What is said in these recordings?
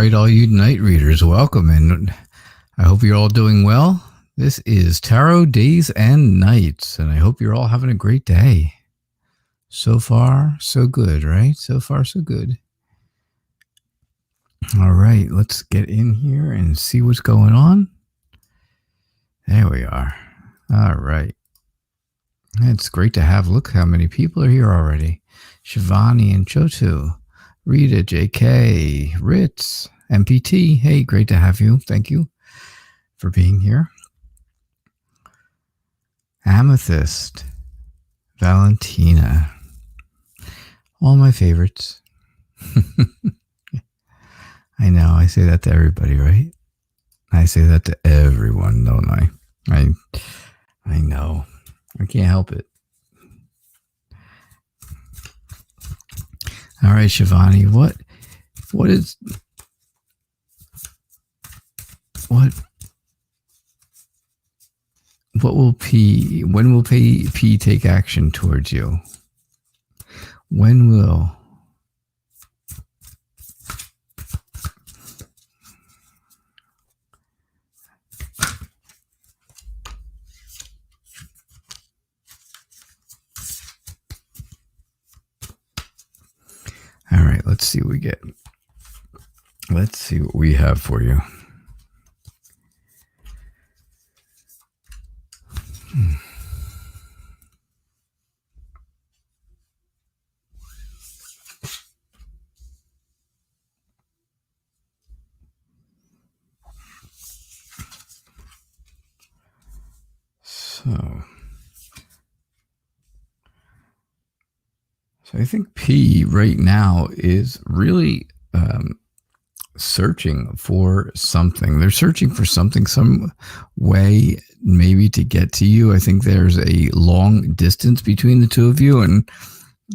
right, all you night readers, welcome, and I hope you're all doing well. This is Tarot Days and Nights, and I hope you're all having a great day. So far, so good, right? So far, so good. All right, let's get in here and see what's going on. There we are. All right. It's great to have. Look how many people are here already. Shivani and Chotu, Rita, JK, Ritz, MPT. Hey, great to have you. Thank you for being here. Amethyst, Valentina, all my favorites. I know, I say that to everybody, right? I say that to everyone, don't I? I know. I can't help it. All right, Shivani, what will when will P take action towards you? When will? All right, let's see what we get. Let's see what we have for you. So I think P right now is really searching for something. They're searching for something, some way maybe to get to you. I think there's a long distance between the two of you, and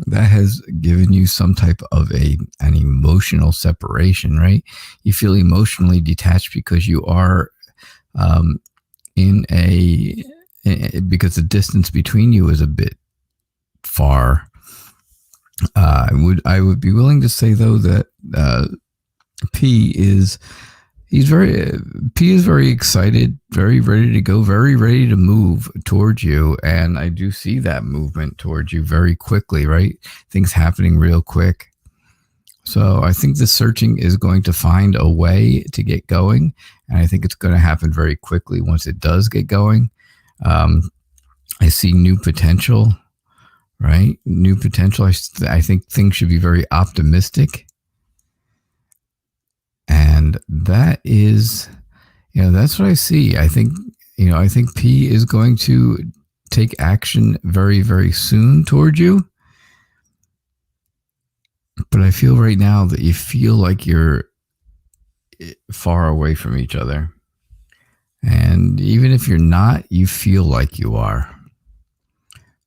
that has given you some type of an emotional separation, right? You feel emotionally detached because you are because the distance between you is a bit far. I would be willing to say though that P is very excited, very ready to go, very ready to move towards you, and I do see that movement towards you very quickly, right? Things happening real quick. So I think the searching is going to find a way to get going, and I think it's going to happen very quickly once it does get going. I see new potential, right? New potential. I think things should be very optimistic. And that is, that's what I see. I think P is going to take action very, very soon toward you. But I feel right now that you feel like you're far away from each other. And even if you're not, you feel like you are.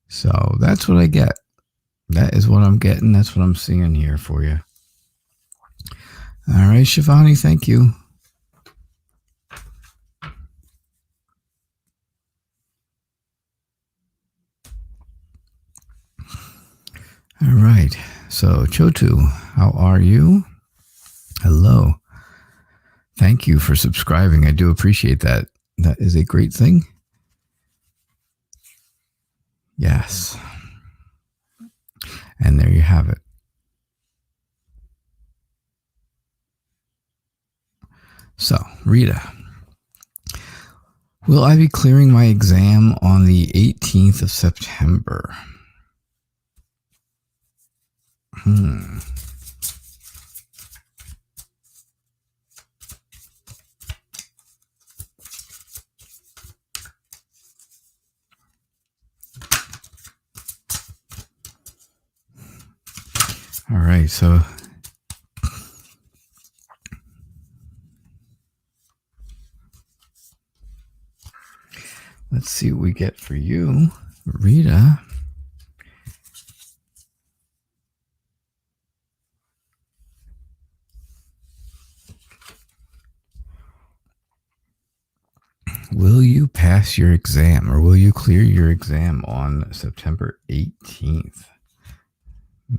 So that's what I get. That is what I'm getting. That's what I'm seeing here for you. All right, Shivani, thank you. All right. So, Chotu, how are you? Hello. Thank you for subscribing. I do appreciate that. That is a great thing. Yes. And there you have it. So, Rita, will I be clearing my exam on the 18th of September? All right, so let's see what we get for you, Rita. Will you pass your exam, or will you clear your exam on September 18th?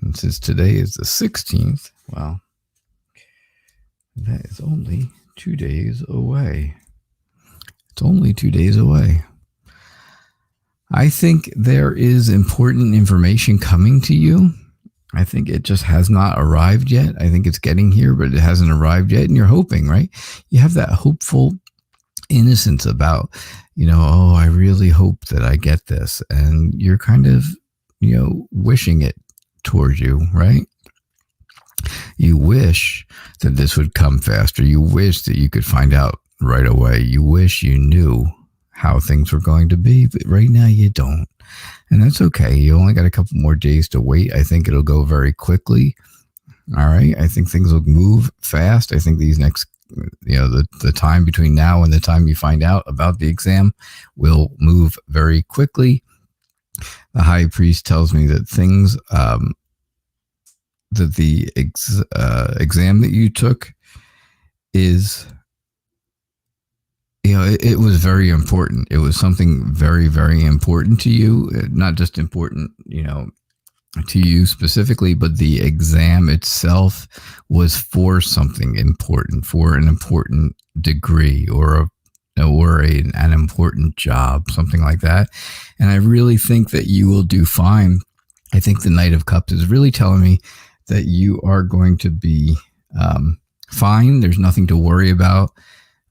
And since today is the 16th, well, That is only 2 days away. It's only 2 days away. I think there is important information coming to you. I think it just has not arrived yet. I think it's getting here, but it hasn't arrived yet. And you're hoping, right? You have that hopeful innocence about, oh, I really hope that I get this. And you're kind of, wishing it towards you, right? You wish that this would come faster. You wish that you could find out right away. You wish you knew how things were going to be, but right now you don't. And that's okay. You only got a couple more days to wait. I think it'll go very quickly. All right. I think things will move fast. I think these next, the time between now and the time you find out about the exam will move very quickly. The high priest tells me that things, that the exam that you took is, it was very important. It was something very, very important to you. Not just important, to you specifically, but the exam itself was for something important, for an important degree or an important job, something like that. And I really think that you will do fine. I think the Knight of Cups is really telling me that you are going to be fine. There's nothing to worry about.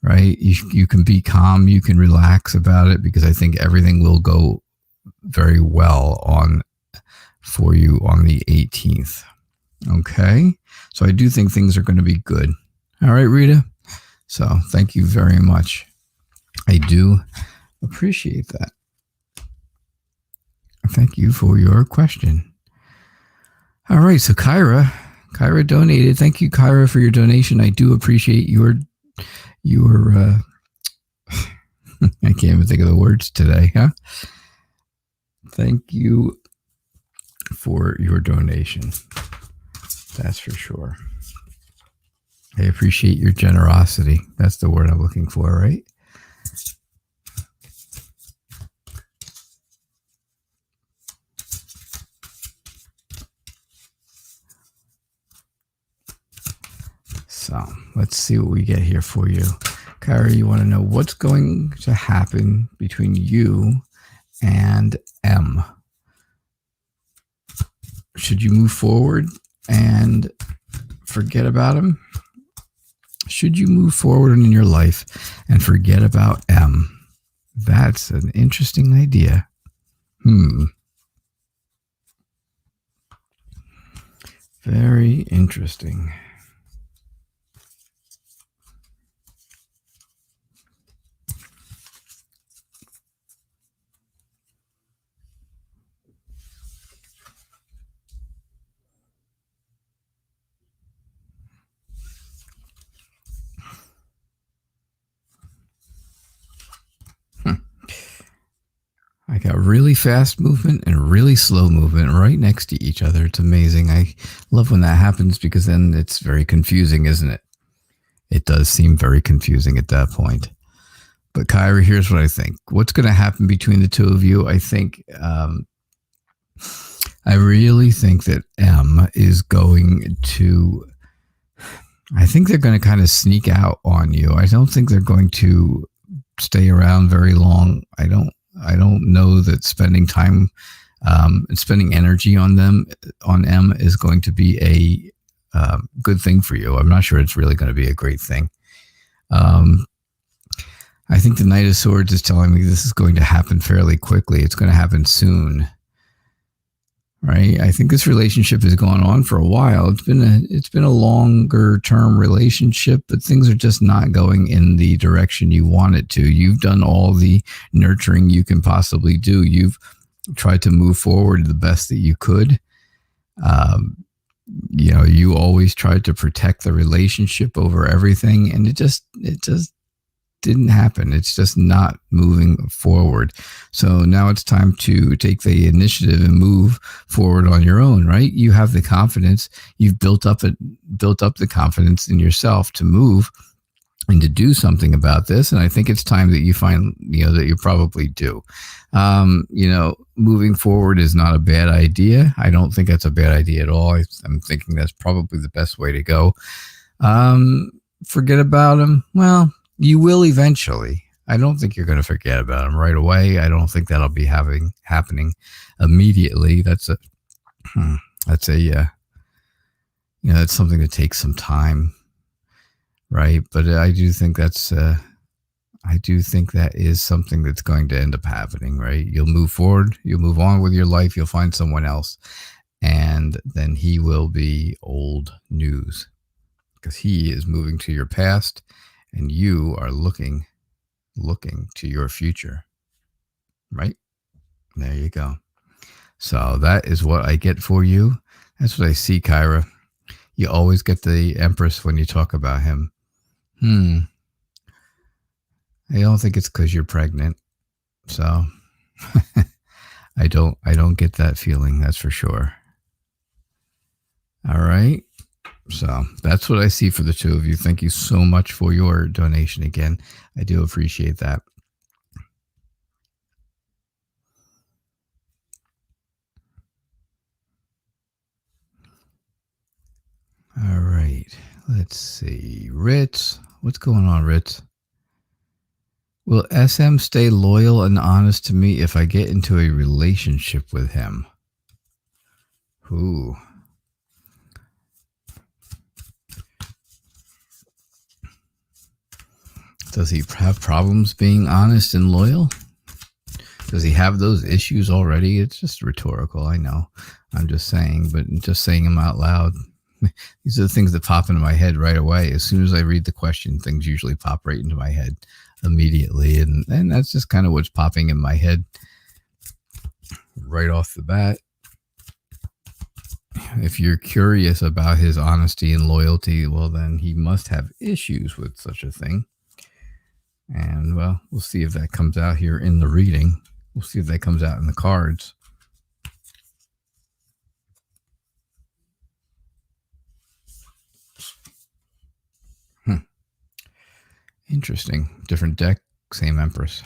Right? You can be calm. You can relax about it because I think everything will go very well for you on the 18th. Okay. So I do think things are going to be good. All right, Rita. So thank you very much. I do appreciate that. Thank you for your question. All right. So Kyra donated. Thank you, Kyra, for your donation. I do appreciate your I can't even think of the words today, huh? Thank you for your donation. That's for sure. I appreciate your generosity. That's the word I'm looking for, right? So let's see what we get here for you. Kyra, you want to know what's going to happen between you and M. Should you move forward and forget about him? Should you move forward in your life and forget about M? That's an interesting idea. Very interesting. I got really fast movement and really slow movement right next to each other. It's amazing. I love when that happens because then it's very confusing, isn't it? It does seem very confusing at that point. But Kyra, here's what I think. What's going to happen between the two of you? I think, I really think that M is going to, I think they're going to kind of sneak out on you. I don't think they're going to stay around very long. I don't know that spending time and spending energy on M is going to be a good thing for you. I'm not sure it's really going to be a great thing. I think the Knight of Swords is telling me this is going to happen fairly quickly. It's going to happen soon, right? I think this relationship has gone on for a while. It's been a longer term relationship, but things are just not going in the direction you want it to. You've done all the nurturing you can possibly do. You've tried to move forward the best that you could. You always tried to protect the relationship over everything, and it just didn't happen. It's just not moving forward. So now it's time to take the initiative and move forward on your own, right? You have the confidence. You've built up the confidence in yourself to move and to do something about this. And I think it's time that you find, that you probably do. Moving forward is not a bad idea. I don't think that's a bad idea at all. I'm thinking that's probably the best way to go. forget about him? Well, you will eventually. I don't think you're going to forget about him right away. I don't think that'll be happening immediately. That's a that's something that takes some time, right? But I do think that is something that's going to end up happening, right? You'll move forward, you'll move on with your life, you'll find someone else, and then he will be old news because he is moving to your past and you are looking to your future, right? There you go. So that is what I get for you. That's what I see, Kyra. You always get the Empress when you talk about him. I don't think it's because you're pregnant. So I don't get that feeling, that's for sure. All right. So that's what I see for the two of you. Thank you so much for your donation again. I do appreciate that. All right. Let's see. Ritz. What's going on, Ritz? Will SM stay loyal and honest to me if I get into a relationship with him? Ooh. Does he have problems being honest and loyal? Does he have those issues already? It's just rhetorical, I know. I'm just saying, but just saying them out loud. These are the things that pop into my head right away. As soon as I read the question, things usually pop right into my head immediately. And that's just kind of what's popping in my head right off the bat. If you're curious about his honesty and loyalty, well, then he must have issues with such a thing. And, well, we'll see if that comes out here in the reading. We'll see if that comes out in the cards. Interesting. Different deck, same Empress.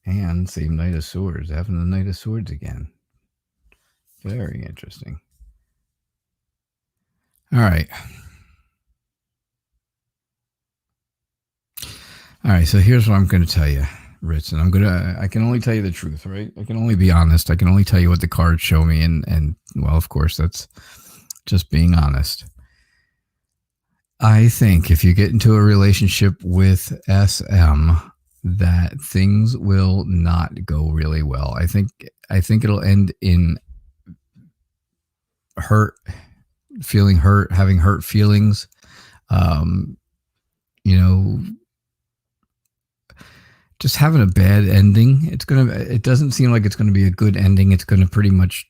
And same Knight of Swords. Having the Knight of Swords again. Very interesting. All right. All right, so here's what I'm going to tell you, Ritz, and I can only tell you the truth, right? I can only be honest. I can only tell you what the cards show me, and well, of course, that's just being honest. I think if you get into a relationship with SM, that things will not go really well. I think it'll end in hurt, feeling hurt, having hurt feelings. Just having a bad ending. It doesn't seem like it's going to be a good ending. It's going to pretty much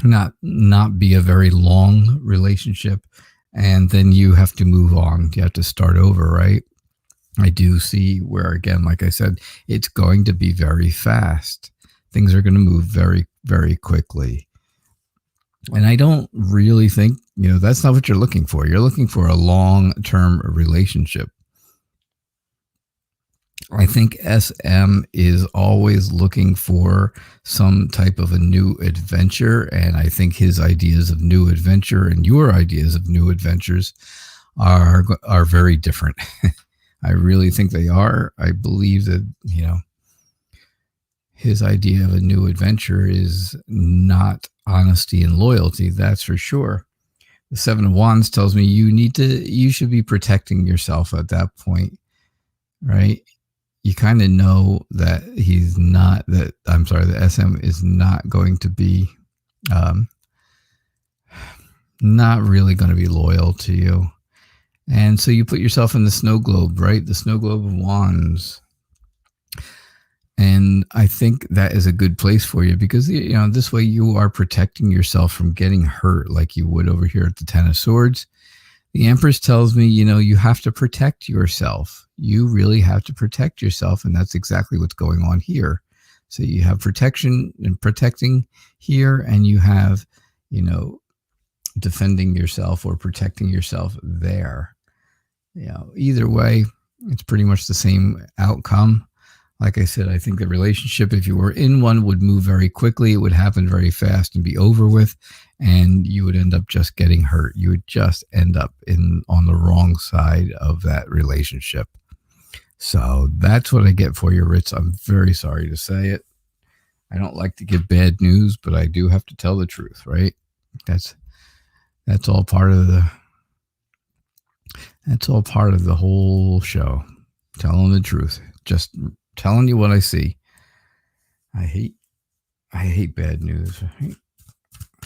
not be a very long relationship. And then you have to move on. You have to start over, right? I do see where, again, like I said, it's going to be very fast. Things are going to move very, very quickly. And I don't really think, that's not what you're looking for. You're looking for a long-term relationship. I think SM is always looking for some type of a new adventure. And I think his ideas of new adventure and your ideas of new adventures are very different. I really think they are. I believe that, his idea of a new adventure is not honesty and loyalty. That's for sure. The Seven of Wands tells me you should be protecting yourself at that point, right? You kind of know that the SM is not going to be, not really going to be loyal to you. And so you put yourself in the snow globe, right? The snow globe of wands. And I think that is a good place for you because, this way you are protecting yourself from getting hurt like you would over here at the Ten of Swords. The Empress tells me, you have to protect yourself. You really have to protect yourself. And that's exactly what's going on here. So you have protection and protecting here, and you have, defending yourself or protecting yourself there. Either way, it's pretty much the same outcome. Like I said, I think the relationship, if you were in one, would move very quickly. It would happen very fast and be over with, and you would end up just getting hurt. You would just end up on the wrong side of that relationship. So that's what I get for you, Ritz. I'm very sorry to say it. I don't like to give bad news, but I do have to tell the truth, right? That's all part of the whole show. Telling the truth. Just telling you what I see. I hate bad news.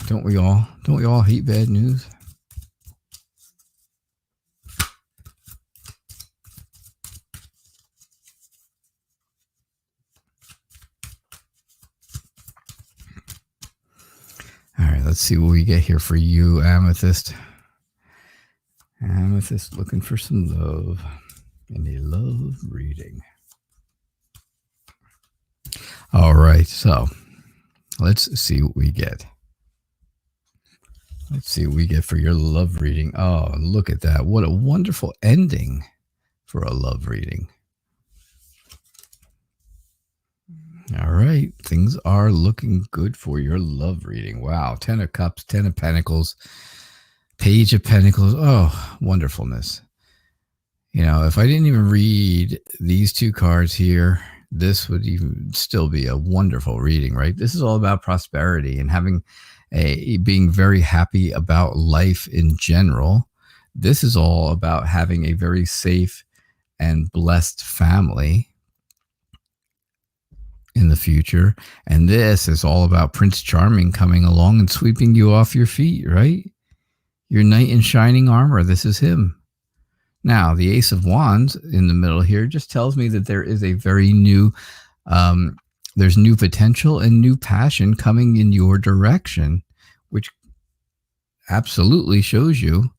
Don't we all? Don't we all hate bad news? All right, let's see what we get here for you, Amethyst. Amethyst looking for some love in a love reading. All right, so let's see what we get. Let's see what we get for your love reading. Oh, look at that. What a wonderful ending for a love reading. All right. Things are looking good for your love reading. Wow. 10 of Cups, 10 of Pentacles, Page of Pentacles. Oh, wonderfulness. You know, if I didn't even read these two cards here, this would even still be a wonderful reading, right? This is all about prosperity and being very happy about life in general. This is all about having a very safe and blessed family in the future. And this is all about Prince Charming coming along and sweeping you off your feet, right? Your knight in shining armor. This is him. Now, the Ace of Wands in the middle here just tells me that there is a very new, there's new potential and new passion coming in your direction, which absolutely shows you,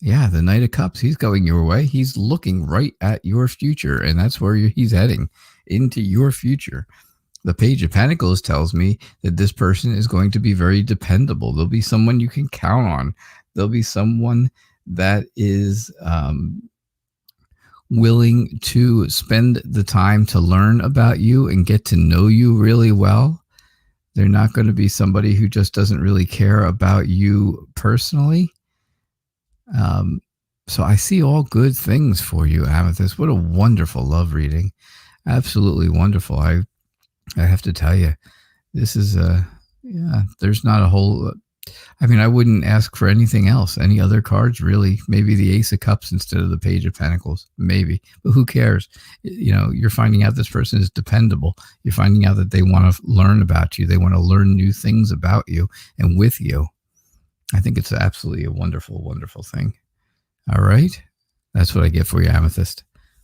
yeah, the Knight of Cups, he's going your way. He's looking right at your future, and that's where he's heading, into your future. The Page of Pentacles tells me that this person is going to be very dependable. There'll be someone you can count on. There'll be someone that is willing to spend the time to learn about you and get to know you really well. They're not going to be somebody who just doesn't really care about you personally. So I see all good things for you, Amethyst. What a wonderful love reading. Absolutely wonderful. I have to tell you, this is there's not a whole, I mean, I wouldn't ask for anything else. Any other cards, really? Maybe the Ace of Cups instead of the Page of Pentacles, maybe. But who cares? You know, you're finding out this person is dependable. You're finding out that they want to learn about you. They want to learn new things about you and with you. I think it's absolutely a wonderful, wonderful thing. All right. That's what I get for you, Amethyst.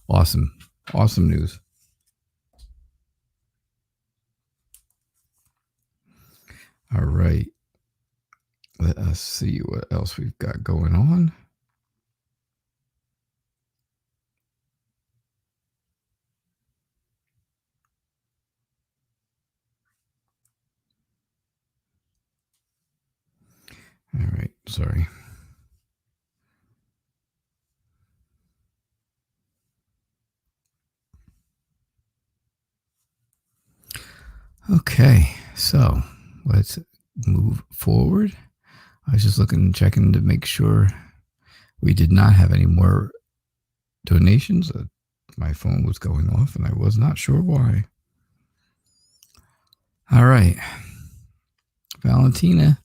Awesome. Awesome news. All right. Let us see what else we've got going on. All right. Sorry. Okay. So let's move forward. I was just checking to make sure we did not have any more donations. My phone was going off and I was not sure why. All right. Valentina,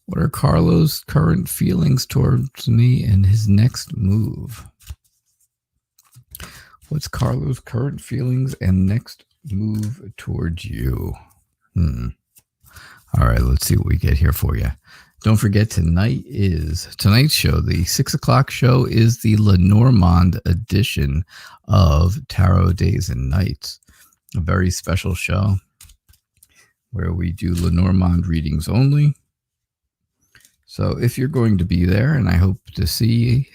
what are Carlo's current feelings towards me and his next move? What's Carlo's current feelings and next move towards you? All right, let's see what we get here for you. Don't forget, tonight's show, the 6 o'clock show, is the Lenormand edition of Tarot Days and Nights. A very special show where we do Lenormand readings only. So if you're going to be there, and I hope to see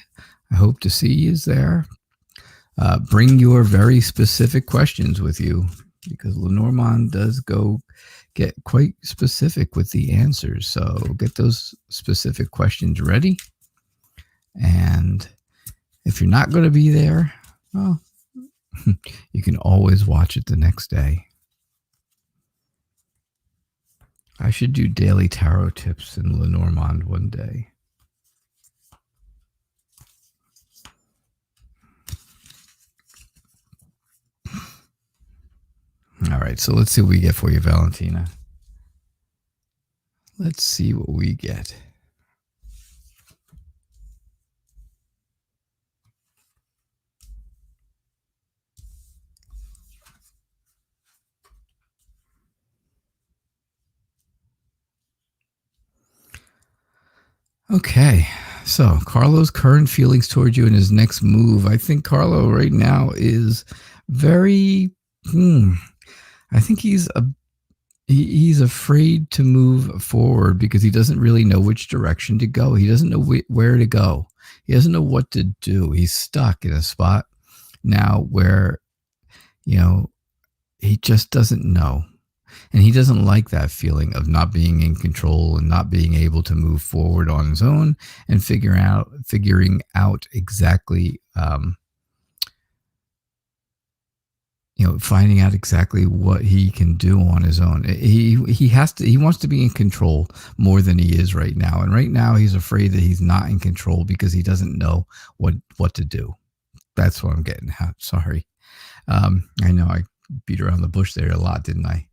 you there, bring your very specific questions with you, because Lenormand does get quite specific with the answers. So get those specific questions ready. And if you're not going to be there, well, You can always watch it the next day. I should do daily tarot tips in Lenormand one day. All right, so let's see what we get for you, Valentina. Let's see what we get. Okay, so Carlo's current feelings towards you and his next move. I think Carlo right now is very. I think he's afraid to move forward because he doesn't really know which direction to go. He doesn't know where to go. He doesn't know what to do. He's stuck in a spot now where, he just doesn't know. And he doesn't like that feeling of not being in control and not being able to move forward on his own and figuring out exactly, finding out exactly what he can do on his own. He wants to be in control more than he is right now. And right now he's afraid that he's not in control because he doesn't know what to do. That's what I'm getting at. Sorry. I know I beat around the bush there a lot, didn't I?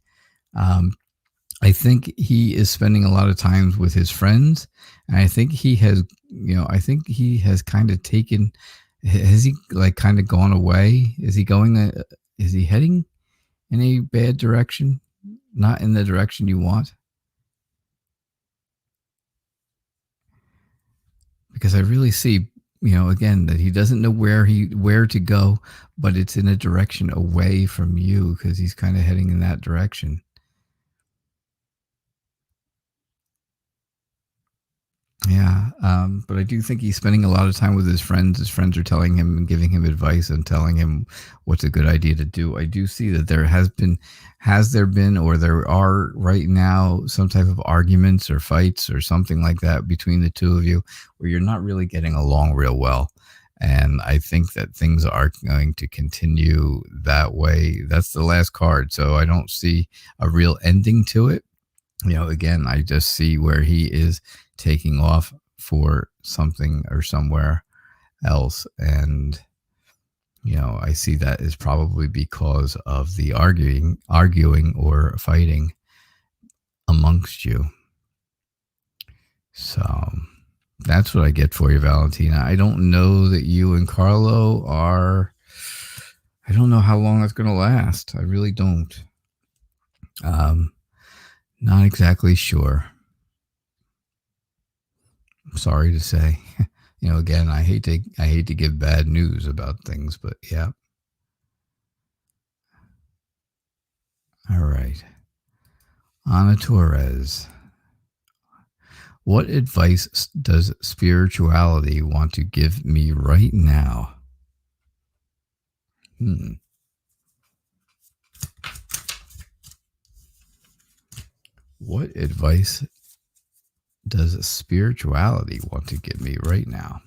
I think he is spending a lot of time with his friends, and I think he has kind of taken. Has he kind of gone away? Is he going? Is he heading in a bad direction? Not in the direction you want? Because I really see, again, that he doesn't know where to go, but it's in a direction away from you because he's kind of heading in that direction. Yeah, but I do think he's spending a lot of time with his friends. His friends are telling him and giving him advice and telling him what's a good idea to do. I do see that there are right now some type of arguments or fights or something like that between the two of you where you're not really getting along real well. And I think that things are going to continue that way. That's the last card. So I don't see a real ending to it. Again, I just see where he is taking off for something or somewhere else. And, I see that is probably because of the arguing or fighting amongst you. So that's what I get for you, Valentina. I don't know that you and Carlo I don't know how long that's going to last. I really don't. Not exactly sure. I'm sorry to say. Again, I hate to give bad news about things, but yeah. All right. Ana Torres. What advice does spirituality want to give me right now? What advice does spirituality want to give me right now?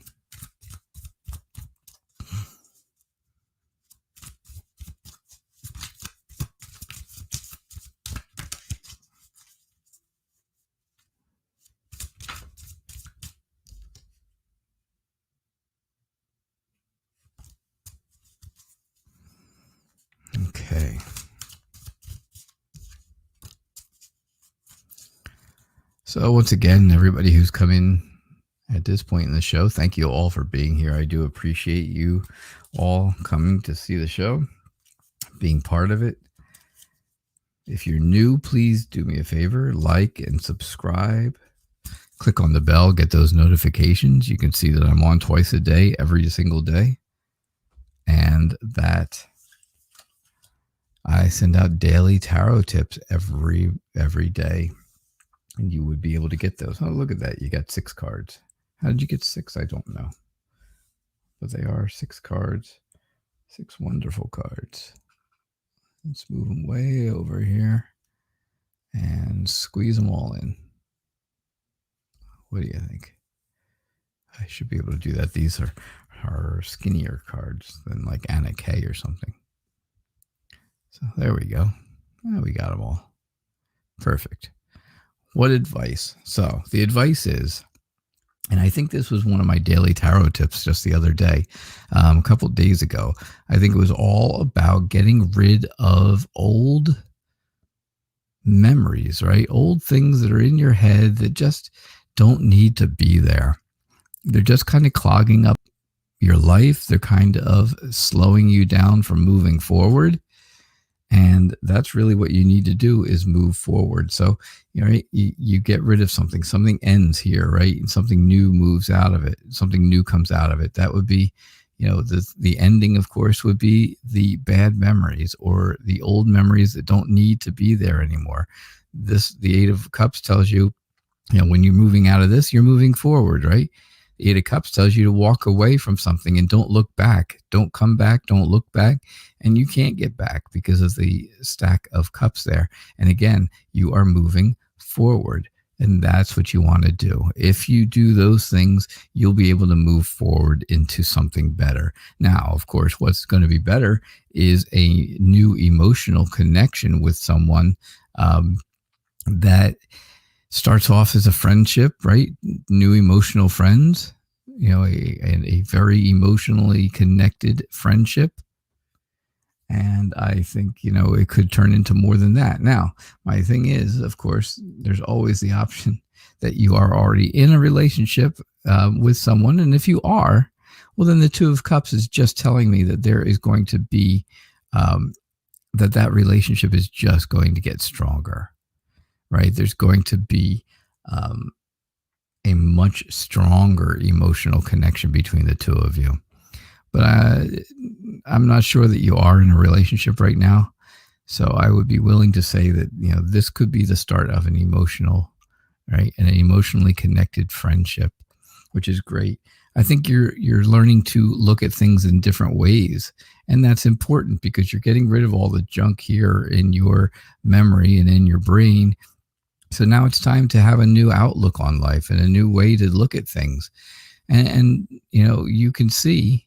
Okay. So once again, everybody who's come in at this point in the show, thank you all for being here. I do appreciate you all coming to see the show, being part of it. If you're new, please do me a favor, like and subscribe. Click on the bell, get those notifications. You can see that I'm on twice a day, every single day. And that I send out daily tarot tips every day. And you would be able to get those. Oh, look at that. You got 6 cards. How did you get 6? I don't know. But they are 6 cards. 6 wonderful cards. Let's move them way over here and squeeze them all in. What do you think? I should be able to do that. These are skinnier cards than like Anna K or something. So there we go. Well, we got them all. Perfect. What advice? So the advice is, and I think this was one of my daily tarot tips just the other day, a couple of days ago. I think it was all about getting rid of old memories, right? Old things that are in your head that just don't need to be there. They're just kind of clogging up your life. They're kind of slowing you down from moving forward. And that's really what you need to do, is move forward. So, you get rid of something ends here, right? And something new moves out of it. Something new comes out of it. That would be, the ending, of course, would be the bad memories or the old memories that don't need to be there anymore. The Eight of Cups tells you, when you're moving out of this, you're moving forward, right? The Eight of Cups tells you to walk away from something and don't look back. Don't come back. Don't look back. And you can't get back because of the stack of cups there. And again, you are moving forward. And that's what you want to do. If you do those things, you'll be able to move forward into something better. Now, of course, what's going to be better is a new emotional connection with someone that starts off as a friendship, right? New emotional friends, a very emotionally connected friendship. And I think, it could turn into more than that. Now, my thing is, of course, there's always the option that you are already in a relationship with someone. And if you are, well, then the Two of Cups is just telling me that there is going to be, that relationship is just going to get stronger, right? There's going to be a much stronger emotional connection between the two of you. But I'm not sure that you are in a relationship right now. So I would be willing to say that, this could be the start of an emotional, right? An emotionally connected friendship, which is great. I think you're learning to look at things in different ways. And that's important because you're getting rid of all the junk here in your memory and in your brain. So now it's time to have a new outlook on life and a new way to look at things. And you can see,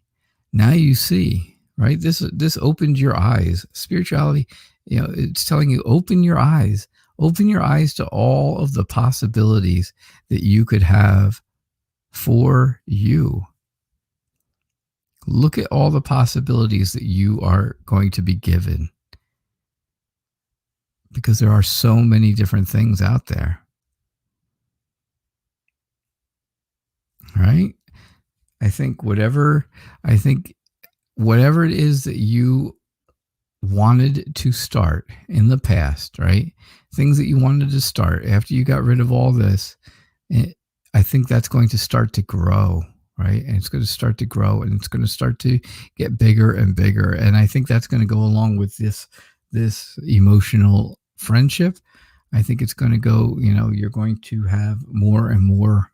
now you see, right? This opens your eyes. Spirituality, it's telling you, open your eyes to all of the possibilities that you could have for you. Look at all the possibilities that you are going to be given, because there are so many different things out there, right? I think whatever it is that you wanted to start in the past, right? Things that you wanted to start after you got rid of all this, I think that's going to start to grow, right? And it's going to start to grow, and it's going to start to get bigger and bigger. And I think that's going to go along with this emotional friendship. I think it's going to go, you're going to have more and more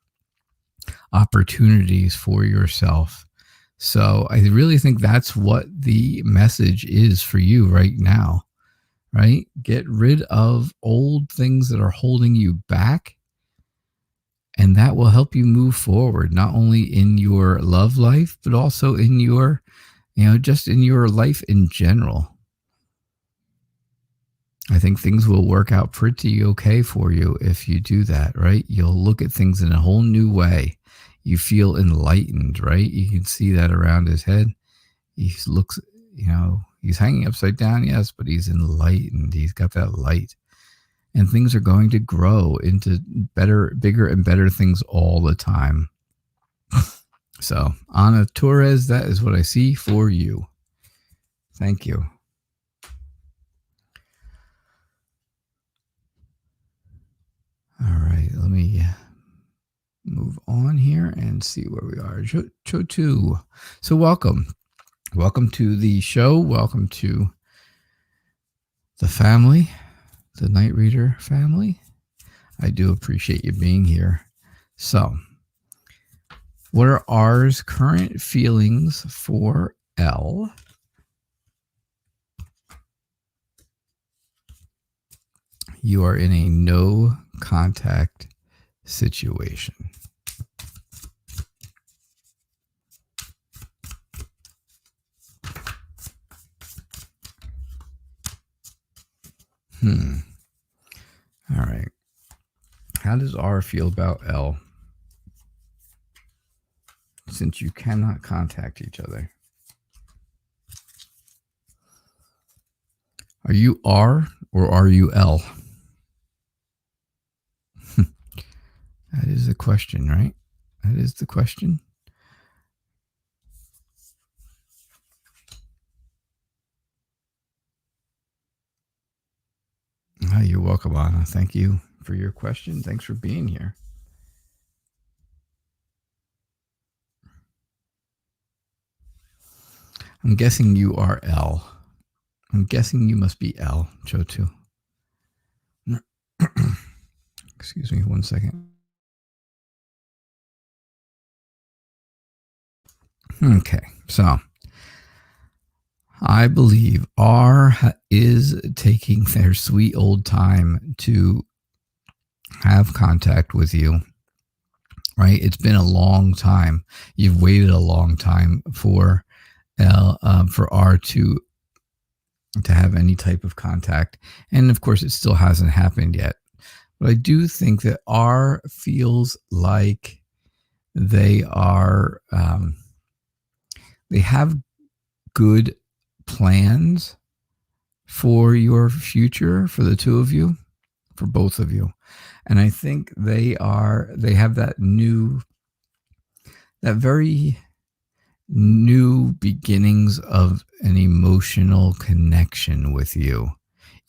opportunities for yourself. So I really think that's what the message is for you right now, right? Get rid of old things that are holding you back, and that will help you move forward, not only in your love life, but also in your, just in your life in general. I think things will work out pretty okay for you if you do that, right? You'll look at things in a whole new way. You feel enlightened, right? You can see that around his head. He looks, he's hanging upside down, yes, but he's enlightened. He's got that light. And things are going to grow into better, bigger, and better things all the time. So, Ana Torres, that is what I see for you. Thank you. All right, let me move on here and see where we are. Chotu. So welcome. Welcome to the show. Welcome to the family, the Night Reader family. I do appreciate you being here. So, what are R's current feelings for L? You are in a no contact situation. All right. How does R feel about L? Since you cannot contact each other. Are you R or are you L? That is the question, right? That is the question. Oh, you're welcome, Anna. Thank you for your question. Thanks for being here. I'm guessing you are L. I'm guessing you must be L, Chotu. Excuse me 1 second. Okay, so I believe R is taking their sweet old time to have contact with you, right? It's been a long time. You've waited a long time for R to have any type of contact. And of course, it still hasn't happened yet. But I do think that R feels like they are, they have good plans for your future, for the two of you, for both of you. And I think they have that very new beginnings of an emotional connection with you.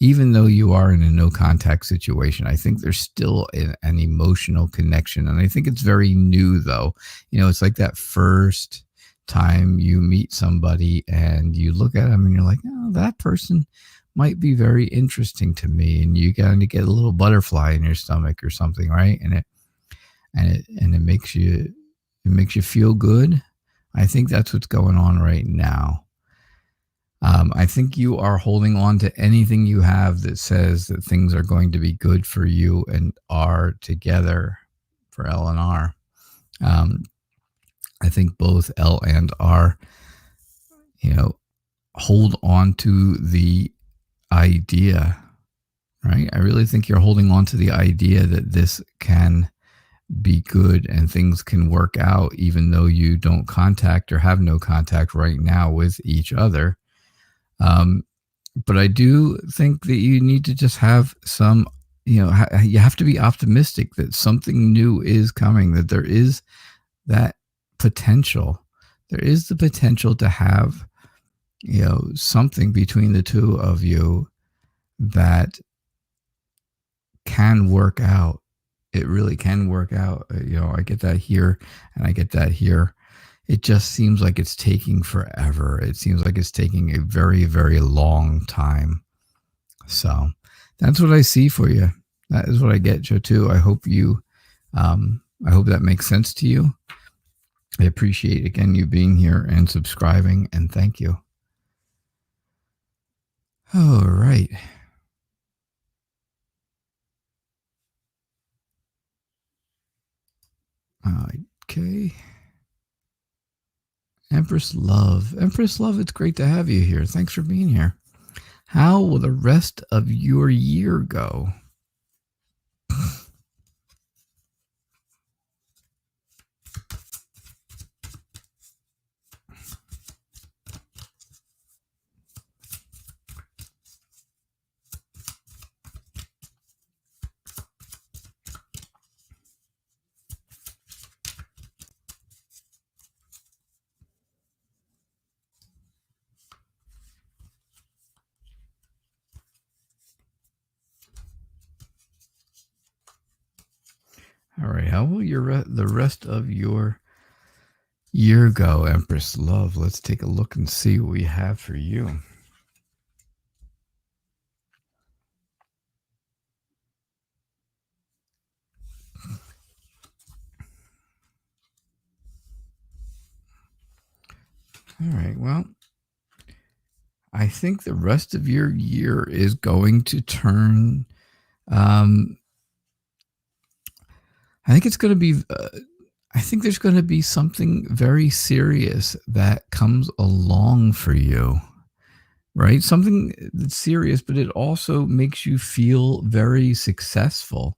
Even though you are in a no contact situation, I think there's still an emotional connection. And I think it's very new, though. You know, it's like that first time you meet somebody and you look at them and you're like, oh, that person might be very interesting to me. And you kind of get a little butterfly in your stomach or something, right? And it makes you feel good. I think that's what's going on right now. I think you are holding on to anything you have that says that things are going to be good for you and R together, for L and R. I think both L and R, hold on to the idea, right? I really think you're holding on to the idea that this can be good and things can work out, even though you don't contact or have no contact right now with each other. But I do think that you need to just have some, you have to be optimistic that something new is coming, that there is that potential. There is the potential to have, something between the two of you that can work out. It really can work out. I get that here and I get that here. It just seems like it's taking forever. It seems like it's taking a very, very long time. So that's what I see for you. That is what I get, Joe, too. I hope I hope that makes sense to you. I appreciate, again, you being here and subscribing, and thank you. All right. Okay. Empress Love, it's great to have you here. Thanks for being here. How will the rest of your year go? All right. How will the rest of your year go, Empress Love? Let's take a look and see what we have for you. All right. Well, I think the rest of your year is going to turn. I think it's going to be. I think there's going to be something very serious that comes along for you. right? Something that's serious, but it also makes you feel very successful,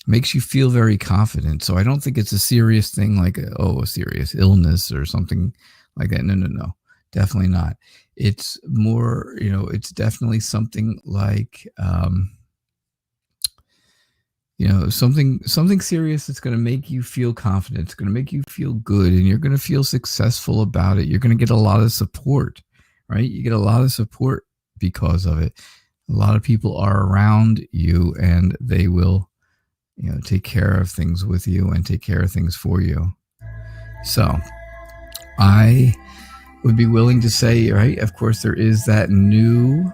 makes you feel very confident. So I don't think it's a serious thing like, a serious illness or something like that. No, definitely not. It's more, it's definitely something like, something serious that's going to make you feel confident. It's going to make you feel good, and you're going to feel successful about it. You're going to get a lot of support, right? You get a lot of support because of it. A lot of people are around you, and they will, take care of things with you and take care of things for you. So I would be willing to say, right, of course, there is that new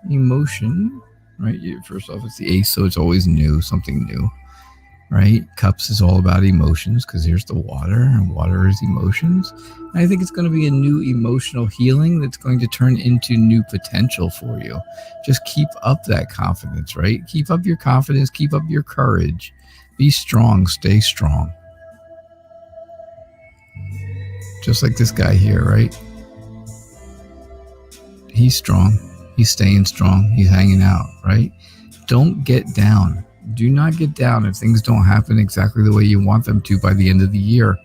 emotion, right? First off, it's the ace, so it's always new, something new, right? Cups is all about emotions because here's the water, and water is emotions. And I think it's going to be a new emotional healing that's going to turn into new potential for you. Just keep up that confidence, right? Keep up your confidence, keep up your courage. Be strong, stay strong. Just like this guy here, right? He's strong. He's staying strong. He's hanging out, right? Don't get down. Do not get down if things don't happen exactly the way you want them to by the end of the year.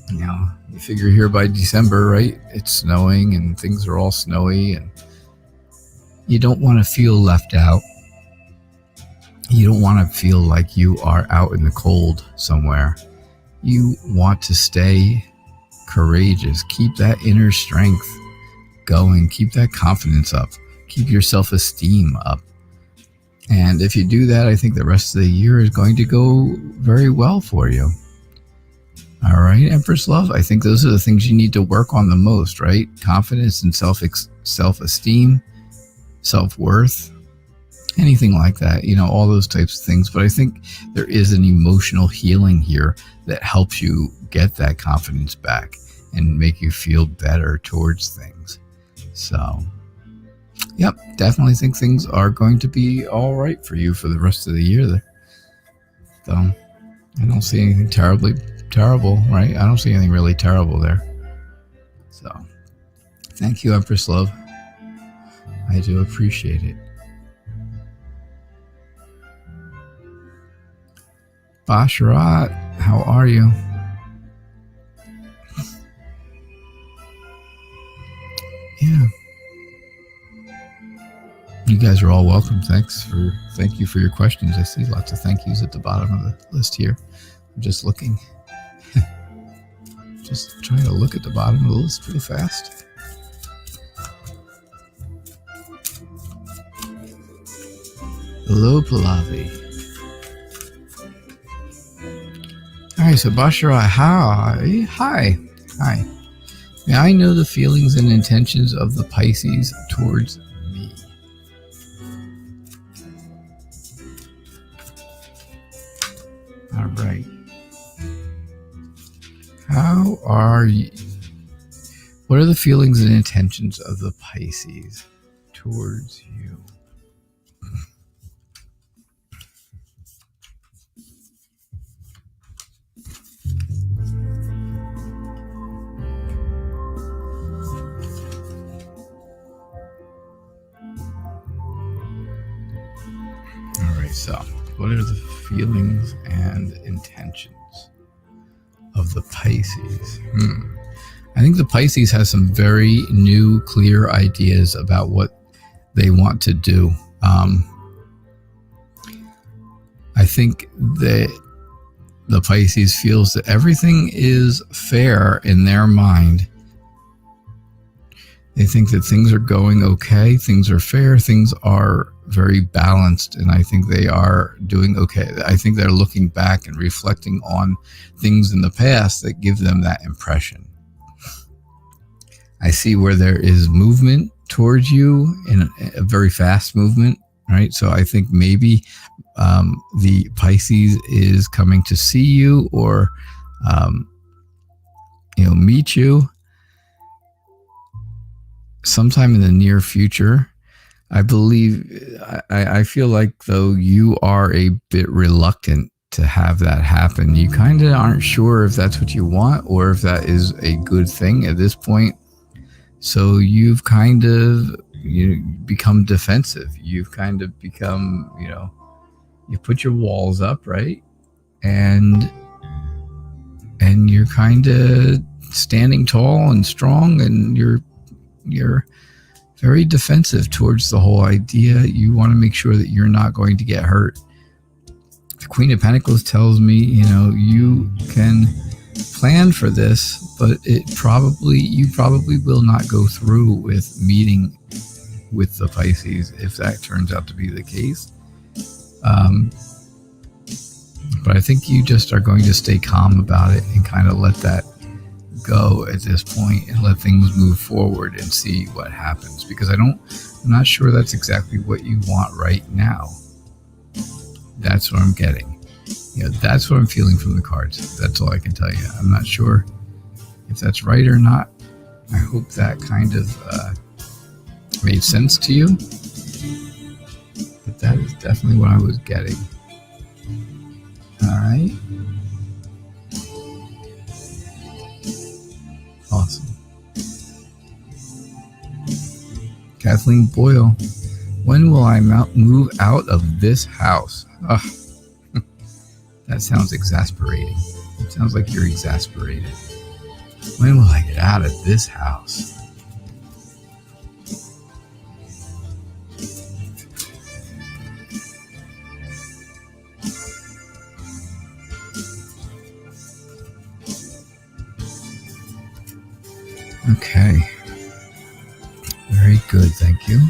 You figure here by December, right? It's snowing and things are all snowy, and you don't want to feel left out. You don't want to feel like you are out in the cold somewhere. You want to stay courageous. Keep that inner strength going. Keep that confidence up. Keep your self-esteem up. And if you do that, I think the rest of the year is going to go very well for you. All right, Empress Love, I think those are the things you need to work on the most, right? Confidence and self-esteem, self-worth, anything like that, all those types of things. But I think there is an emotional healing here that helps you get that confidence back and make you feel better towards things. So, yep, definitely think things are going to be all right for you for the rest of the year there. So, I don't see anything terrible, right? I don't see anything really terrible there. So, thank you, Empress Love. I do appreciate it. Basharat, how are you? Yeah. You guys are all welcome. Thank you for your questions. I see lots of thank yous at the bottom of the list here. I'm just looking. Just trying to look at the bottom of the list real fast. Hello, Pallavi. All right, so Bashara, hi. May I know the feelings and intentions of the Pisces towards me? All right. How are you? What are the feelings and intentions of the Pisces towards you? So, what are the feelings and intentions of the Pisces? I think the Pisces has some very new, clear ideas about what they want to do. I think that the Pisces feels that everything is fair in their mind. They think that things are going okay, things are fair, things are very balanced, and I think they are doing okay. I think they're looking back and reflecting on things in the past that give them that impression. I see where there is movement towards you, in a very fast movement, right? So I think maybe the Pisces is coming to see you or meet you sometime in the near future. I believe, I feel like though you are a bit reluctant to have that happen. You kind of aren't sure if that's what you want or if that is a good thing at this point. So you've kind of become defensive. You've kind of become, you put your walls up, right? And you're kind of standing tall and strong, and you're very defensive towards the whole idea. You want to make sure that you're not going to get hurt. The Queen of Pentacles tells me, you can plan for this, but you probably will not go through with meeting with the Pisces if that turns out to be the case. But I think you just are going to stay calm about it and kind of let that go at this point and let things move forward and see what happens, because I'm not sure that's exactly what you want right now. That's what I'm getting. That's what I'm feeling from the cards. That's all I can tell you. I'm not sure if that's right or not. I hope that kind of made sense to you. But that is definitely what I was getting. All right. Awesome. Kathleen Boyle, when will I move out of this house? Ugh. That sounds exasperating. It sounds like you're exasperated. When will I get out of this house? Okay. Very good, thank you.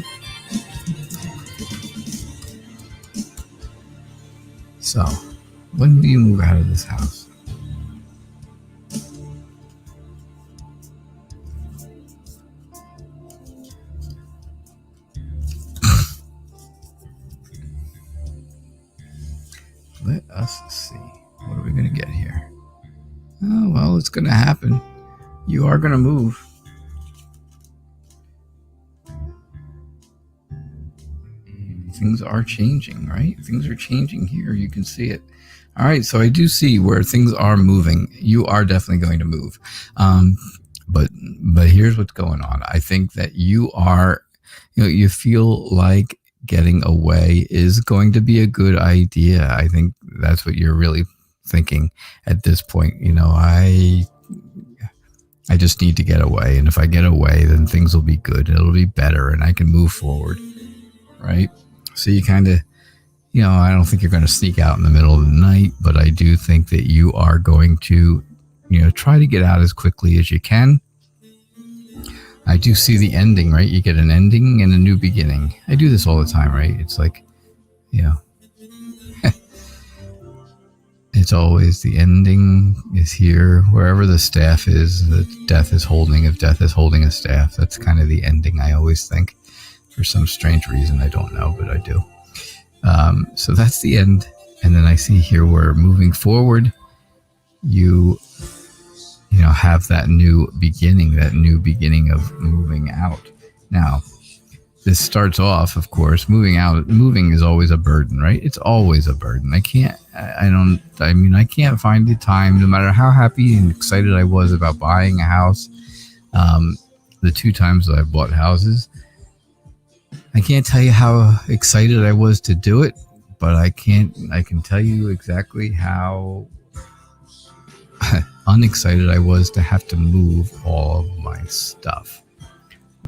So, when will you move out of this house? Let us see. What are we going to get here? Oh, well, it's going to happen. You are going to move. Things are changing, right? Things are changing here. You can see it. All right, so I do see where things are moving. You are definitely going to move. But here's what's going on. I think that you are, you feel like getting away is going to be a good idea. I think that's what you're really thinking at this point. I just need to get away. And if I get away, then things will be good. It'll be better and I can move forward, right? So you kind of, I don't think you're going to sneak out in the middle of the night, but I do think that you are going to, try to get out as quickly as you can. I do see the ending, right? You get an ending and a new beginning. I do this all the time, right? It's like, it's always the ending is here. Wherever the staff is, that death is holding. If death is holding a staff, that's kind of the ending, I always think. For some strange reason, I don't know, but I do. So that's the end. And then I see here we're moving forward. You have that new beginning of moving out. Now, this starts off, of course, moving is always a burden, right? It's always a burden. I can't find the time, no matter how happy and excited I was about buying a house. The 2 times that I've bought houses, I can't tell you how excited I was to do it, but I can tell you exactly how unexcited I was to have to move all of my stuff.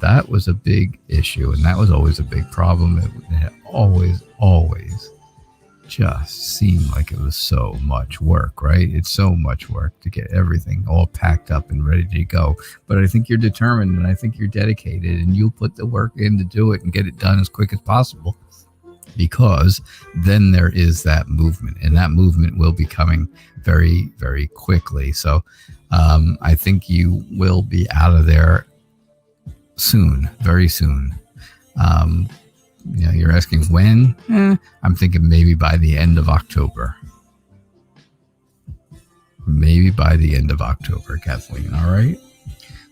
That was a big issue, and that was always a big problem. It always just seemed like it was so much work, right? It's so much work to get everything all packed up and ready to go. But I think you're determined, and I think you're dedicated, and you'll put the work in to do it and get it done as quick as possible, because then there is that movement, and that movement will be coming very, very quickly. So I think you will be out of there soon, very soon. You're asking when? I'm thinking maybe by the end of October. Maybe by the end of October, Kathleen. All right.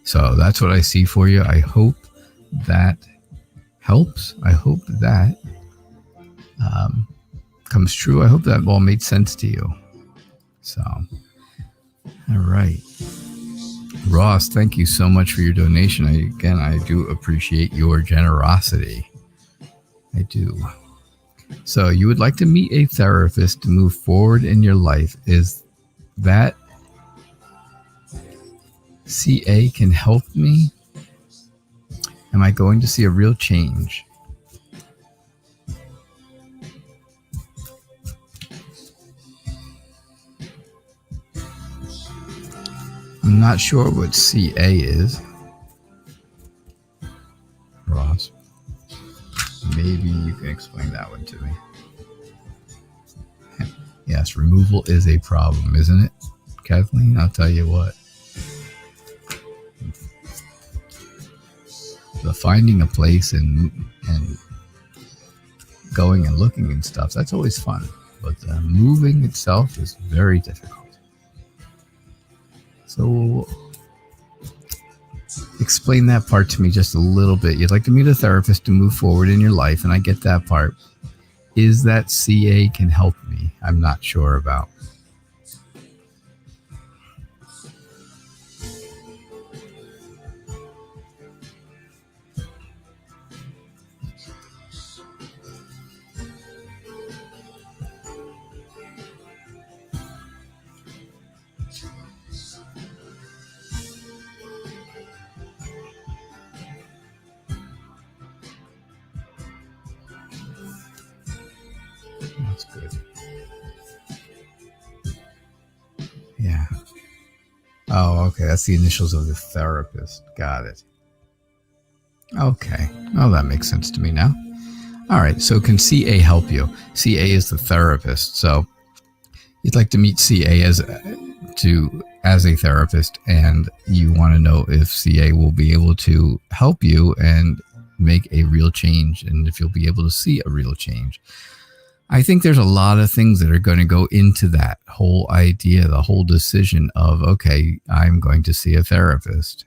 So that's what I see for you. I hope that helps. I hope that comes true. I hope that all made sense to you. So, all right. Ross, thank you so much for your donation. I do appreciate your generosity. I do. So you would like to meet a therapist to move forward in your life. Is that CA can help me? Am I going to see a real change? I'm not sure what CA is. Ross, maybe you can explain that one to me. Yes, removal is a problem, isn't it, Kathleen? I'll tell you what. The finding a place and going and looking and stuff, that's always fun. But the moving itself is very difficult. So explain that part to me just a little bit. You'd like to meet a therapist to move forward in your life, and I get that part. Is that CA can help me? I'm not sure about. That's good. Yeah. Oh, okay. That's the initials of the therapist. Got it. Okay. Oh, that makes sense to me now. All right. So can CA help you? CA is the therapist. So you'd like to meet CA as a therapist, and you want to know if CA will be able to help you and make a real change, and if you'll be able to see a real change. I think there's a lot of things that are going to go into that whole idea, the whole decision of, okay, I'm going to see a therapist,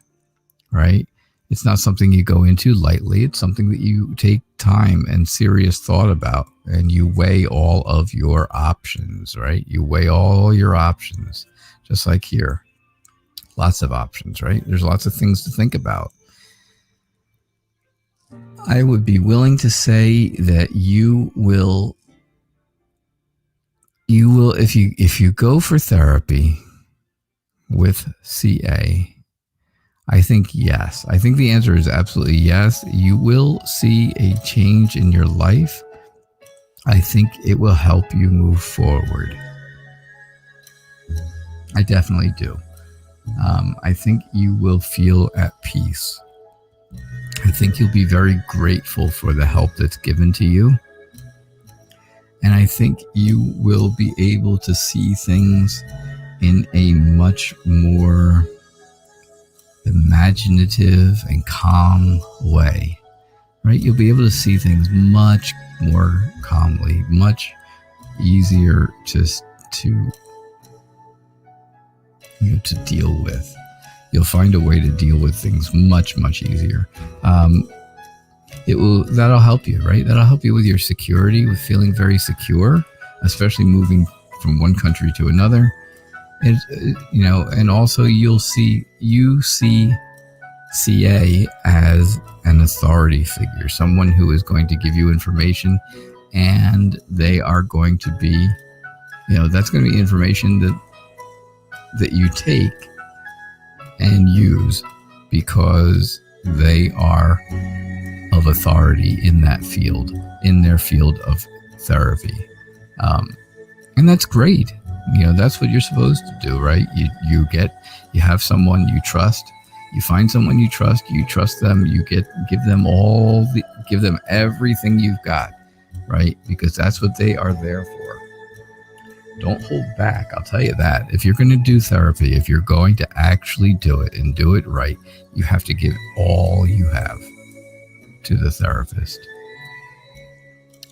right? It's not something you go into lightly. It's something that you take time and serious thought about, and you weigh all of your options, right? You weigh all your options, just like here. Lots of options, right? There's lots of things to think about. I would be willing to say that you will, if you go for therapy with CA, I think yes. I think the answer is absolutely yes. You will see a change in your life. I think it will help you move forward. I definitely do. I think you will feel at peace. I think you'll be very grateful for the help that's given to you. And I think you will be able to see things in a much more imaginative and calm way, right? You'll be able to see things much more calmly, much easier to deal with. You'll find a way to deal with things much, much easier. That'll help you, right? That'll help you with your security, with feeling very secure, especially moving from one country to another. And also you see CA as an authority figure, someone who is going to give you information, and they are going to be, that's going to be information that you take and use because they are of authority in that field, in their field of therapy. And that's great. That's what you're supposed to do, right? You have someone you trust, you find someone you trust them, give them everything you've got, right? Because that's what they are there for. Don't hold back. I'll tell you that. If you're going to do therapy, if you're going to actually do it and do it right, you have to give all you have to the therapist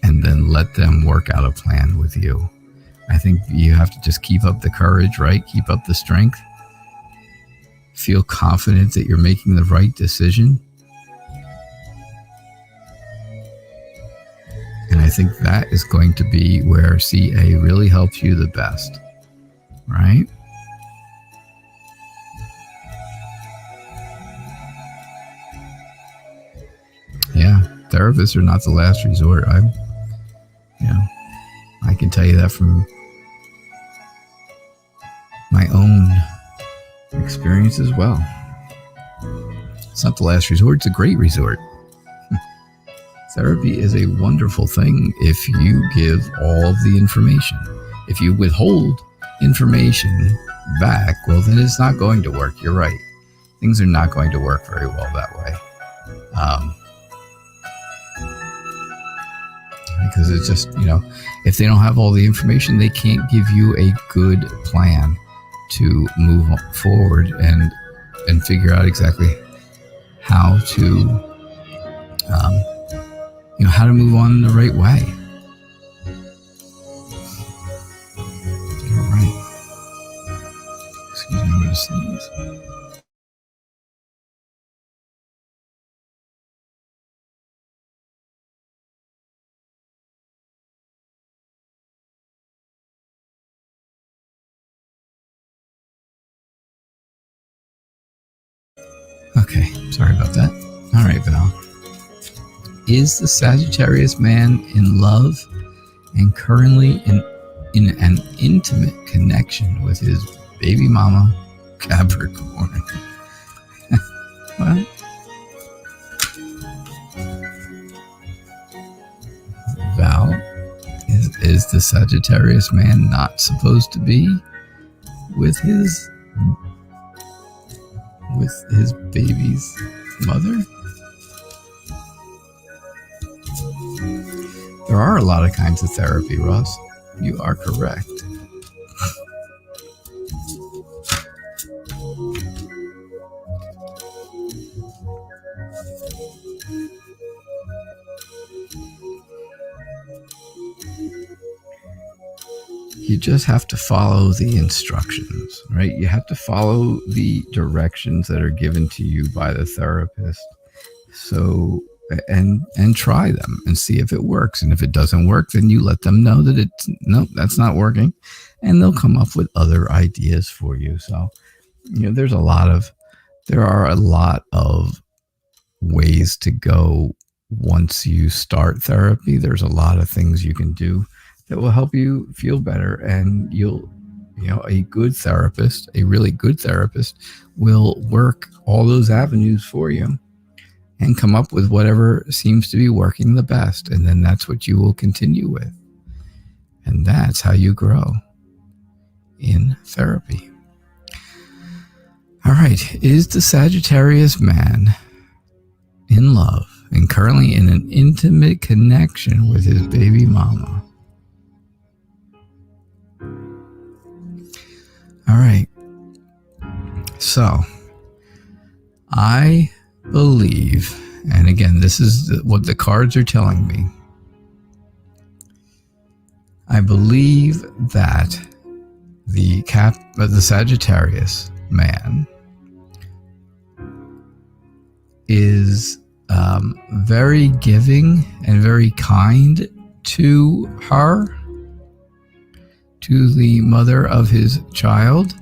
and then let them work out a plan with you. I think you have to just keep up the courage, right? Keep up the strength. Feel confident that you're making the right decision. And I think that is going to be where CA really helps you the best, right? therapists are not the last resort. I can tell you that from my own experience as well. It's not the last resort, it's a great resort. Therapy is a wonderful thing if you give all of the information. If you withhold information back, well, then it's not going to work. You're right. Things are not going to work very well that way. Because it's just, if they don't have all the information, they can't give you a good plan to move forward and figure out exactly how to how to move on the right way. All right. Excuse me, I'm going to sneeze. Okay, sorry about that. All right, Val. Is the Sagittarius man in love and currently in an intimate connection with his baby mama, Capricorn? What? Val, is the Sagittarius man not supposed to be with his baby's mother? There are a lot of kinds of therapy, Ross. You are correct. You just have to follow the instructions, right? You have to follow the directions that are given to you by the therapist. So, and try them and see if it works. And if it doesn't work, then you let them know that nope, that's not working. And they'll come up with other ideas for you. So, there are a lot of ways to go once you start therapy. There's a lot of things you can do that will help you feel better, and a good therapist, a really good therapist, will work all those avenues for you and come up with whatever seems to be working the best, and then that's what you will continue with, and that's how you grow in therapy. All right, is the Sagittarius man in love and currently in an intimate connection with his baby mama? All right, so I believe, and again, this is what the cards are telling me, I believe that the Sagittarius man is very giving and very kind to her, to the mother of his child,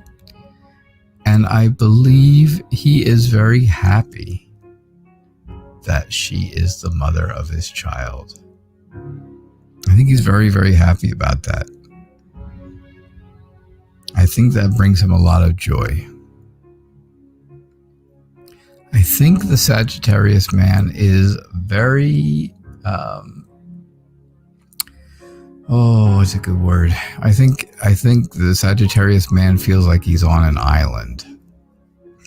and I believe he is very happy that she is the mother of his child. I think he's very, very happy about that. I think that brings him a lot of joy. I think the Sagittarius man is very what's a good word? I think the Sagittarius man feels like he's on an island,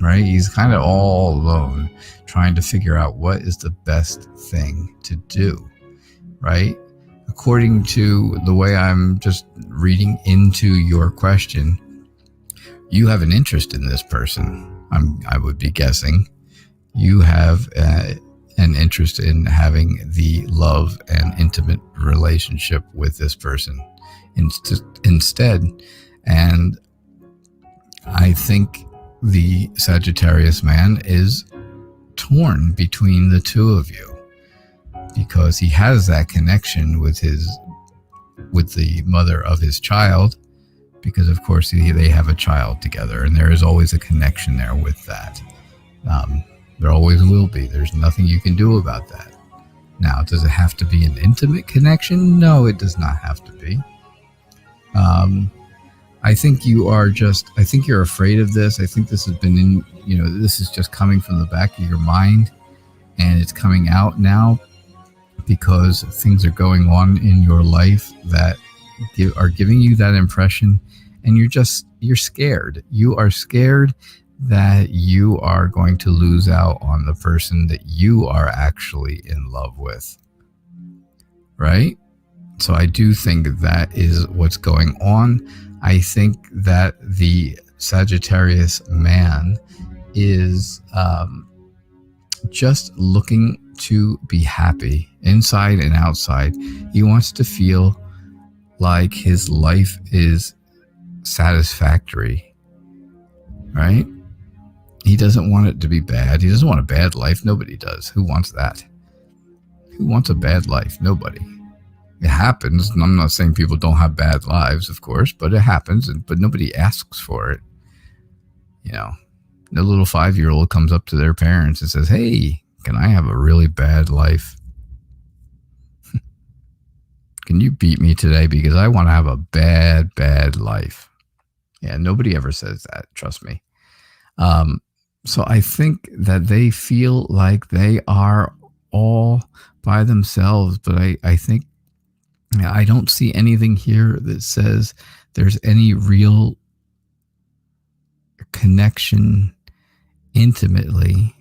right? He's kind of all alone, trying to figure out what is the best thing to do, right? According to the way I'm just reading into your question, you have an interest in this person. I would be guessing. You have an interest in having the love and intimate relationship with this person instead. And I think the Sagittarius man is torn between the two of you, because he has that connection with the mother of his child, because of course they have a child together, and there is always a connection there with that. There always will be. There's nothing you can do about that. Now, does it have to be an intimate connection? No, it does not have to be. I think I think you're afraid of this. I think this has been this is just coming from the back of your mind, and it's coming out now because things are going on in your life that are giving you that impression, and you're scared. You are scared that you are going to lose out on the person that you are actually in love with, right? So I do think that is what's going on. I think that the Sagittarius man is just looking to be happy inside and outside. He wants to feel like his life is satisfactory, right? He doesn't want it to be bad. He doesn't want a bad life. Nobody does. Who wants that? Who wants a bad life? Nobody. It happens. And I'm not saying people don't have bad lives, of course, but it happens. But nobody asks for it. The little 5-year-old comes up to their parents and says, "Hey, can I have a really bad life? Can you beat me today because I want to have a bad, bad life?" Yeah, nobody ever says that. Trust me. So I think that they feel like they are all by themselves, but I think I don't see anything here that says there's any real connection intimately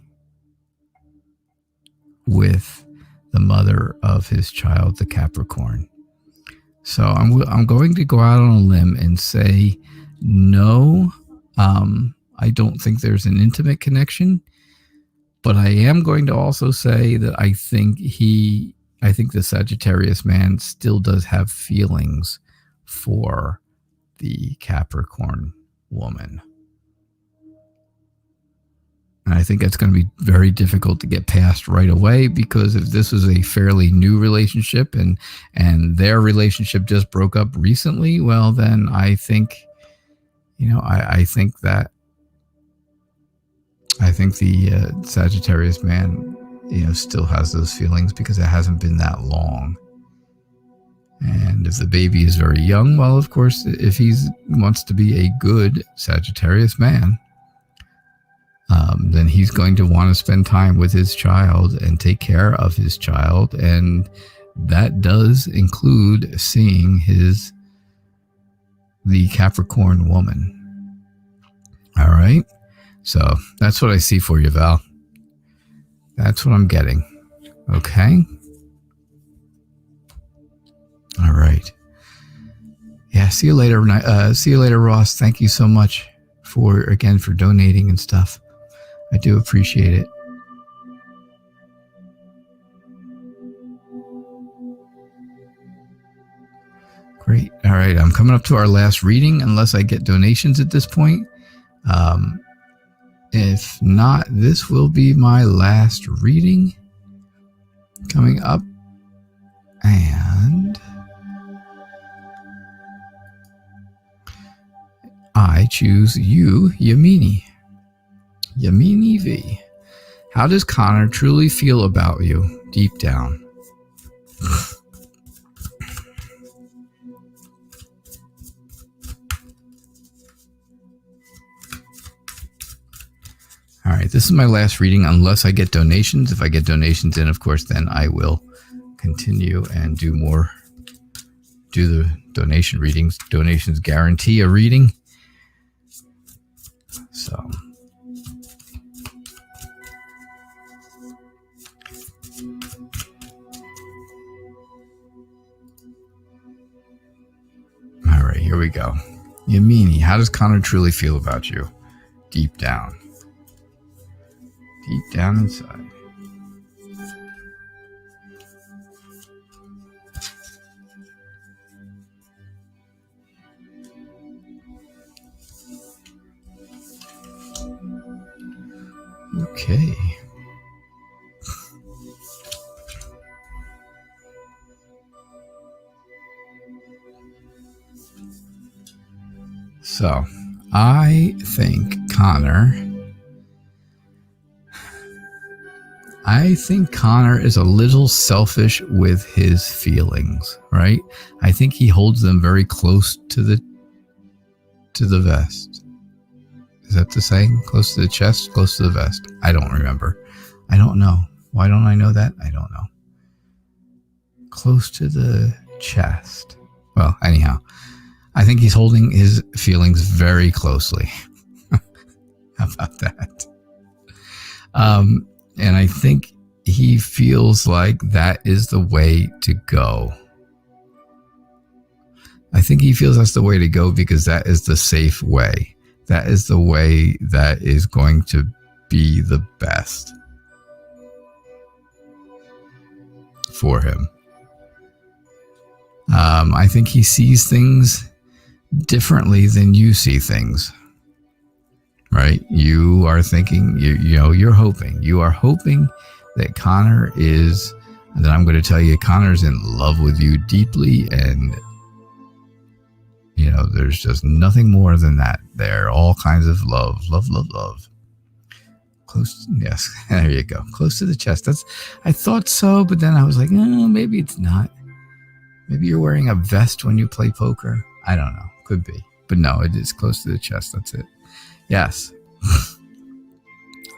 with the mother of his child, the Capricorn. So I'm going to go out on a limb and say no. I don't think there's an intimate connection, but I am going to also say that I think the Sagittarius man still does have feelings for the Capricorn woman. And I think that's going to be very difficult to get past right away, because if this was a fairly new relationship and their relationship just broke up recently, well, then I think, I think the Sagittarius man, still has those feelings because it hasn't been that long. And if the baby is very young, well, of course, if he wants to be a good Sagittarius man, then he's going to want to spend time with his child and take care of his child. And that does include seeing the Capricorn woman. All right. So that's what I see for you, Val. That's what I'm getting. Okay. All right. Yeah. See you later. See you later, Ross. Thank you so much for donating and stuff. I do appreciate it. Great. All right. I'm coming up to our last reading, unless I get donations at this point. If not, this will be my last reading coming up. And I choose you, Yamini. Yamini V. How does Connor truly feel about you deep down? All right, this is my last reading unless I get donations. If I get donations in, of course, then I will continue and do the donation readings. Donations guarantee a reading. So, all right, here we go. Yamini, how does Connor truly feel about you deep down? Deep down inside. Okay. So, I think Connor I think Connor is a little selfish with his feelings, right? I think he holds them very close to the vest. Is that the saying? Close to the chest, close to the vest. I don't remember. I don't know. Why don't I know that? I don't know. Close to the chest. Well, anyhow, I think he's holding his feelings very closely. How about that? And I think he feels like that is the way to go. I think he feels that's the way to go because that is the safe way. That is the way that is going to be the best for him. I think he sees things differently than you see things. Right? You are thinking, you're hoping. You are hoping that Connor is, and then I'm going to tell you, Connor's in love with you deeply, and there's just nothing more than that. There, all kinds of love. Close, yes, there you go. Close to the chest. I thought so, but then I was like, maybe it's not. Maybe you're wearing a vest when you play poker. I don't know. Could be. But no, it is close to the chest. That's it. Yes.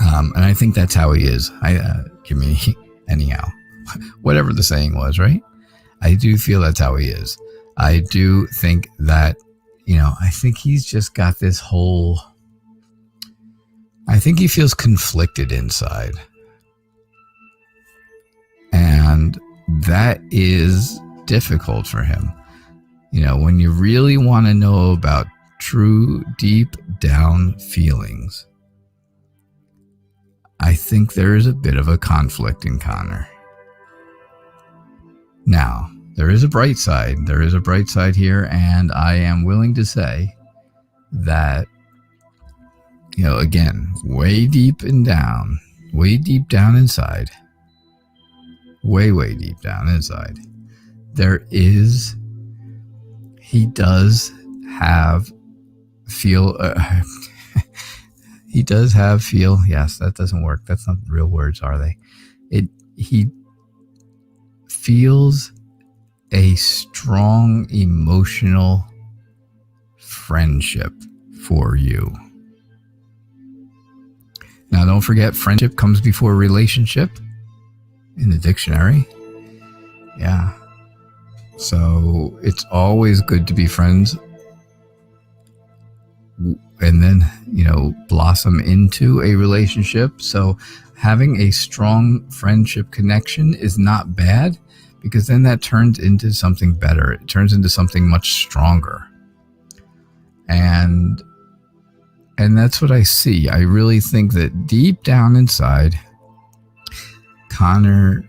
And I think that's how he is. Anyhow, whatever the saying was, right? I do feel that's how he is. I do think that, I think he's just got this whole, I think he feels conflicted inside. And that is difficult for him. When you really want to know about true deep down feelings, I think there is a bit of a conflict in Connor. Now, there is a bright side. There is a bright side here, and I am willing to say that, again, way deep down inside, way deep down inside, he does have feel, yes, that doesn't work. That's not real words, are they? He feels a strong emotional friendship for you. Now, don't forget, friendship comes before relationship in the dictionary. Yeah. So it's always good to be friends and then, blossom into a relationship. So having a strong friendship connection is not bad, because then that turns into something better. It turns into something much stronger. And that's what I see. I really think that deep down inside, Connor,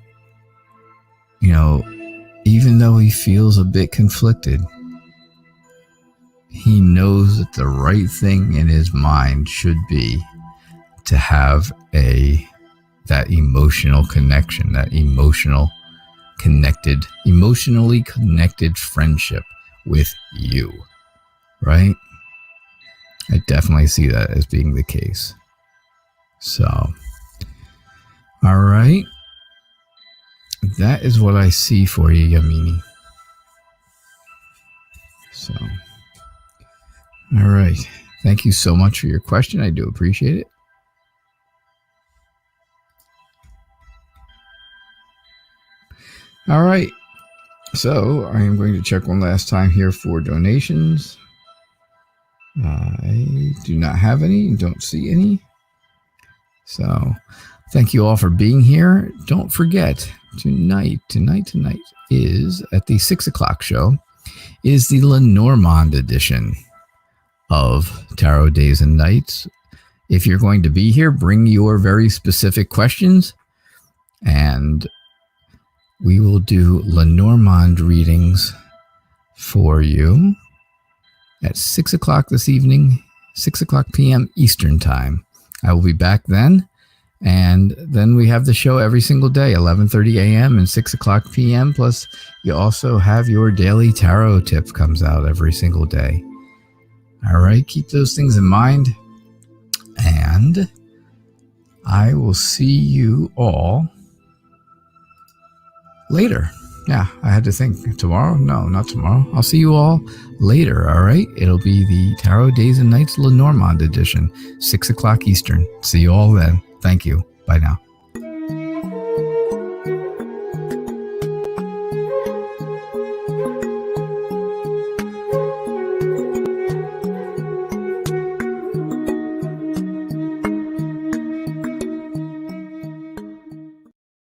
even though he feels a bit conflicted, he knows that the right thing in his mind should be to have that emotional connection, that emotionally connected friendship with you, right? I definitely see that as being the case. So, all right. That is what I see for you, Yamini. So, all right. Thank you so much for your question. I do appreciate it. All right. So I am going to check one last time here for donations. I do not have any, don't see any. So thank you all for being here. Don't forget, tonight is at the 6:00 show is the Lenormand edition of Tarot Days and Nights. If you're going to be here, bring your very specific questions, and we will do Lenormand readings for you at 6:00 this evening, 6:00 p.m. Eastern Time. I will be back then, and then we have the show every single day, 11:30 a.m. and 6:00 p.m. Plus, you also have your daily tarot tip comes out every single day. All right, keep those things in mind, and I will see you all later. Yeah, I had to think. Tomorrow? No, not tomorrow. I'll see you all later, all right? It'll be the Tarot Days and Nights Lenormand edition, 6 o'clock Eastern. See you all then. Thank you. Bye now.